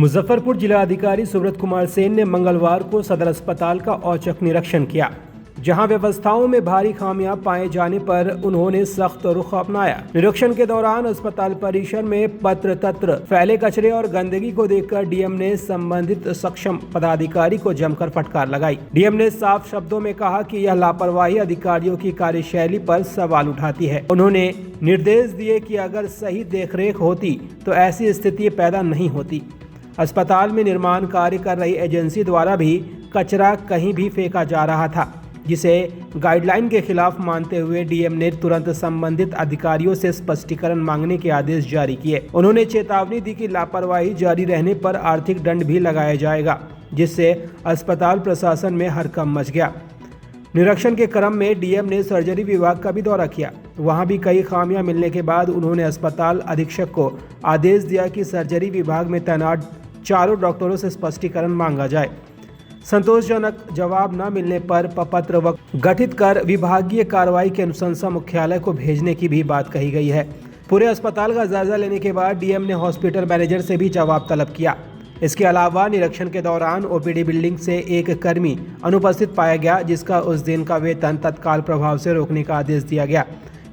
मुजफ्फरपुर जिला अधिकारी सुब्रत कुमार सेन ने मंगलवार को सदर अस्पताल का औचक निरीक्षण किया, जहां व्यवस्थाओं में भारी खामियां पाए जाने पर उन्होंने सख्त रुख अपनाया। निरीक्षण के दौरान अस्पताल परिसर में पत्र तत्र फैले कचरे और गंदगी को देखकर डीएम ने संबंधित सक्षम पदाधिकारी को जमकर फटकार लगाई। डीएम ने साफ शब्दों में कहा कि यह लापरवाही अधिकारियों की कार्यशैली पर सवाल उठाती है। उन्होंने निर्देश दिए कि अगर सही देखरेख होती तो ऐसी स्थिति पैदा नहीं होती। अस्पताल में निर्माण कार्य कर रही एजेंसी द्वारा भी कचरा कहीं भी फेंका जा रहा था, जिसे गाइडलाइन के खिलाफ मानते हुए डीएम ने तुरंत संबंधित अधिकारियों से स्पष्टीकरण मांगने के आदेश जारी किए। उन्होंने चेतावनी दी कि लापरवाही जारी रहने पर आर्थिक दंड भी लगाया जाएगा, जिससे अस्पताल प्रशासन में हड़कंप मच गया। निरीक्षण के क्रम में डीएम ने सर्जरी विभाग का भी दौरा किया। वहां भी कई खामियां मिलने के बाद उन्होंने अस्पताल अधीक्षक को आदेश दिया कि सर्जरी विभाग में तैनात चारों डॉक्टरों से स्पष्टीकरण मांगा जाए। संतोषजनक जवाब न मिलने पर पत्र गठित कर विभागीय कार्रवाई की अनुशंसा मुख्यालय को भेजने की भी बात कही गई है। पूरे अस्पताल का जायजा लेने के बाद डीएम ने हॉस्पिटल मैनेजर से भी जवाब तलब किया। इसके अलावा निरीक्षण के दौरान ओपीडी बिल्डिंग से एक कर्मी अनुपस्थित पाया गया, जिसका उस दिन का वेतन तत्काल प्रभाव से रोकने का आदेश दिया गया।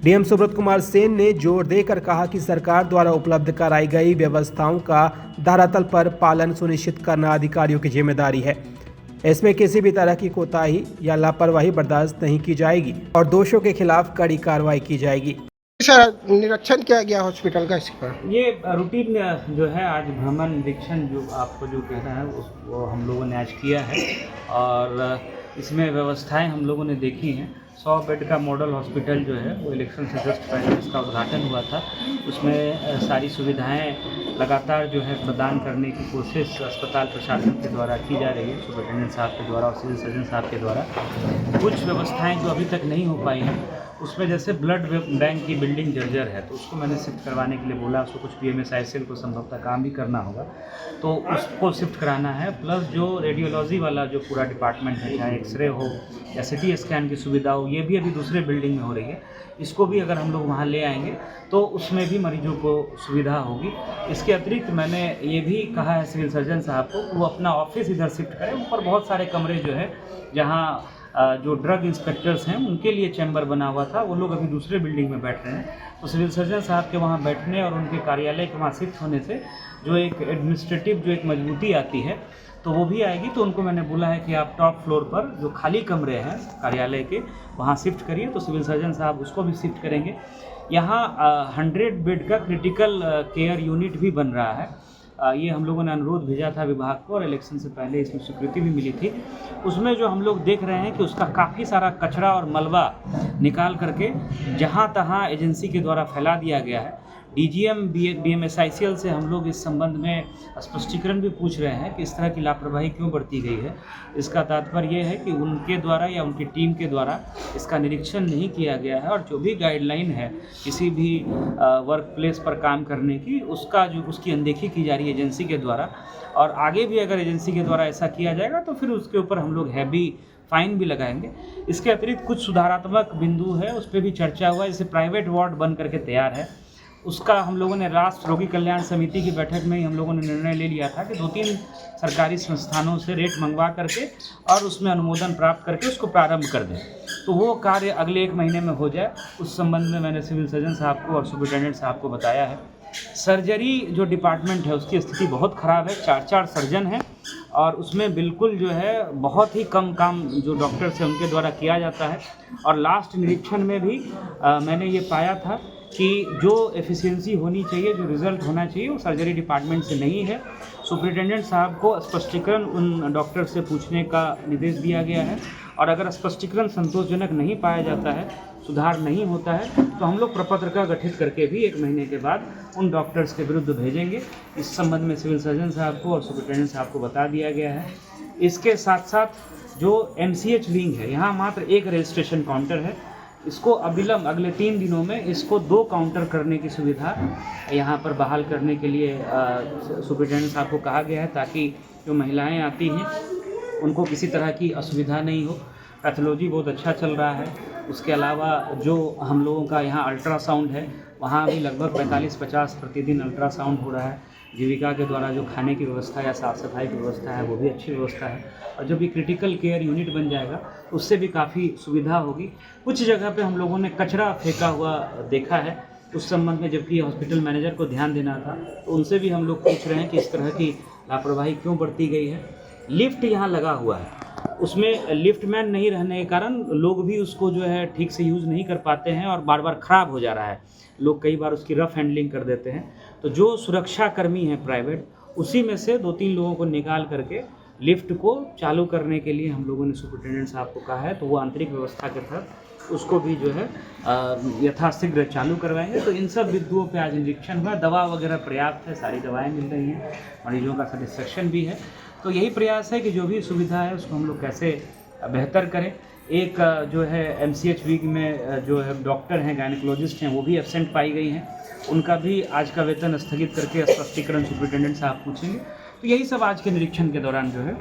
डीएम सुब्रत कुमार सेन ने जोर देकर कहा कि सरकार द्वारा उपलब्ध कराई गई व्यवस्थाओं का धरातल पर पालन सुनिश्चित करना अधिकारियों की जिम्मेदारी है। इसमें किसी भी तरह की कोताही या लापरवाही बर्दाश्त नहीं की जाएगी और दोषियों के खिलाफ कड़ी कार्रवाई की जाएगी। सर, निरीक्षण किया गया हॉस्पिटल का, इस पर ये रूटीन जो है आज भ्रमण निरीक्षण जो आपको जो कहना है वो हम लोगों ने आज किया है और इसमें व्यवस्थाएं हम लोगों ने देखी हैं। 100 बेड का मॉडल हॉस्पिटल जो है वो इलेक्शन से जस्ट पहले इसका उद्घाटन हुआ था। उसमें सारी सुविधाएं लगातार जो है प्रदान करने की कोशिश अस्पताल प्रशासन के द्वारा की जा रही है, सुपरिटेंडेंट साहब के द्वारा और सिविल सर्जन साहब के द्वारा। कुछ व्यवस्थाएं जो अभी तक नहीं हो पाई हैं, उसमें जैसे ब्लड बैंक की बिल्डिंग जर्जर है तो उसको मैंने शिफ्ट करवाने के लिए बोला। उसको कुछ PMSICL को संभवतः काम भी करना होगा तो उसको शिफ्ट कराना है। प्लस जो रेडियोलॉजी वाला जो पूरा डिपार्टमेंट है, चाहे एक्सरे हो या CT स्कैन की सुविधा हो, ये भी अभी दूसरे बिल्डिंग में हो रही है। इसको भी अगर हम लोग वहाँ ले आएंगे तो उसमें भी मरीजों को सुविधा होगी। इसके अतिरिक्त मैंने ये भी कहा है सिविल सर्जन साहब को वो अपना ऑफिस इधर शिफ्ट करें। ऊपर बहुत सारे कमरे जो है जहाँ जो ड्रग इंस्पेक्टर्स हैं उनके लिए चैम्बर बना हुआ था, वो लोग अभी दूसरे बिल्डिंग में बैठ रहे हैं। तो सिविल सर्जन साहब के वहाँ बैठने और उनके कार्यालय के वहाँ शिफ्ट होने से जो एक एडमिनिस्ट्रेटिव जो एक मजबूती आती है तो वो भी आएगी। तो उनको मैंने बोला है कि आप टॉप फ्लोर पर जो खाली कमरे हैं कार्यालय के वहाँ शिफ्ट करिए। तो सिविल सर्जन साहब उसको भी शिफ्ट करेंगे। यहाँ 100 बेड का क्रिटिकल केयर यूनिट भी बन रहा है। ये हम लोगों ने अनुरोध भेजा था विभाग को और इलेक्शन से पहले इसमें स्वीकृति भी मिली थी। उसमें जो हम लोग देख रहे हैं कि उसका काफ़ी सारा कचरा और मलबा निकाल करके जहाँ तहाँ एजेंसी के द्वारा फैला दिया गया है। DGM BMSICL से हम लोग इस संबंध में स्पष्टीकरण भी पूछ रहे हैं कि इस तरह की लापरवाही क्यों बरती गई है। इसका तात्पर्य ये है कि उनके द्वारा या उनकी टीम के द्वारा इसका निरीक्षण नहीं किया गया है और जो भी गाइडलाइन है किसी भी वर्क प्लेस पर काम करने की उसकी अनदेखी की जा रही है एजेंसी के द्वारा। और आगे भी अगर एजेंसी के द्वारा ऐसा किया जाएगा तो फिर उसके ऊपर हम लोग हैवी फाइन भी लगाएंगे। इसके अतिरिक्त कुछ सुधारात्मक बिंदु है, उस पर भी चर्चा हुआ। जैसे प्राइवेट वार्ड बन करके तैयार है, उसका हम लोगों ने राष्ट्र रोगी कल्याण समिति की बैठक में ही हम लोगों ने निर्णय ले लिया था कि 2-3 सरकारी संस्थानों से रेट मंगवा करके और उसमें अनुमोदन प्राप्त करके उसको प्रारंभ कर दें। तो वो कार्य अगले 1 महीने में हो जाए। उस संबंध में मैंने सिविल सर्जन साहब को और सुपरिटेंडेंट साहब को बताया है। सर्जरी जो डिपार्टमेंट है उसकी स्थिति बहुत ख़राब है। 4 सर्जन हैं और उसमें बिल्कुल जो है बहुत ही कम काम जो डॉक्टर्स हैं उनके द्वारा किया जाता है। और लास्ट निरीक्षण में भी मैंने ये पाया था कि जो एफिशिएंसी होनी चाहिए, जो रिज़ल्ट होना चाहिए वो सर्जरी डिपार्टमेंट से नहीं है। सुपरिटेंडेंट साहब को स्पष्टीकरण उन डॉक्टर से पूछने का निर्देश दिया गया है और अगर स्पष्टीकरण संतोषजनक नहीं पाया जाता है, सुधार नहीं होता है तो हम लोग प्रपत्र का गठित करके भी 1 महीने के बाद उन डॉक्टर्स के विरुद्ध भेजेंगे। इस संबंध में सिविल सर्जन साहब को और सुपरिटेंडेंट साहब को बता दिया गया है। इसके साथ साथ जो MCH विंग है, यहाँ मात्र 1 रजिस्ट्रेशन काउंटर है। इसको अविलंब अगले 3 दिनों में इसको 2 काउंटर करने की सुविधा यहाँ पर बहाल करने के लिए सुपरिटेंडेंट साहब को कहा गया है, ताकि जो महिलाएं आती हैं उनको किसी तरह की असुविधा नहीं हो। पैथोलॉजी बहुत अच्छा चल रहा है। उसके अलावा जो हम लोगों का यहाँ अल्ट्रासाउंड है, वहाँ भी लगभग 45-50 प्रतिदिन अल्ट्रासाउंड हो रहा है। जीविका के द्वारा जो खाने की व्यवस्था या साफ़ सफाई की व्यवस्था है वो भी अच्छी व्यवस्था है, और जब भी क्रिटिकल केयर यूनिट बन जाएगा उससे भी काफ़ी सुविधा होगी। कुछ जगह पे हम लोगों ने कचरा फेंका हुआ देखा है, उस संबंध में जबकि हॉस्पिटल मैनेजर को ध्यान देना था तो उनसे भी हम लोग पूछ रहे हैं कि इस तरह की लापरवाही क्यों बरती गई है। लिफ्ट यहाँ लगा हुआ है, उसमें लिफ्टमैन नहीं रहने के कारण लोग भी उसको जो है ठीक से यूज़ नहीं कर पाते हैं और बार बार ख़राब हो जा रहा है। लोग कई बार उसकी रफ़ हैंडलिंग कर देते हैं। तो जो सुरक्षाकर्मी हैं प्राइवेट, उसी में से 2-3 लोगों को निकाल करके लिफ्ट को चालू करने के लिए हम लोगों ने सुपरिटेंडेंट साहब को कहा है, तो वो आंतरिक व्यवस्था के तहत उसको भी जो है यथाशीघ्र चालू करवाएंगे। तो इन सब बिंदुओं पे आज निरीक्षण हुआ। दवा वगैरह पर्याप्त है, सारी दवाएं मिल रही हैं, मरीजों का सेटिस्फेक्शन भी है। तो यही प्रयास है कि जो भी सुविधा है उसको हम लोग कैसे बेहतर करें। एक जो है MCH वीक में जो है डॉक्टर हैं, गायनेकोलॉजिस्ट हैं, वो भी एब्सेंट पाई गई हैं, उनका भी आज का वेतन स्थगित करके स्पष्टीकरण सुपरिटेंडेंट साहब पूछेंगे। तो यही सब आज के निरीक्षण के दौरान जो है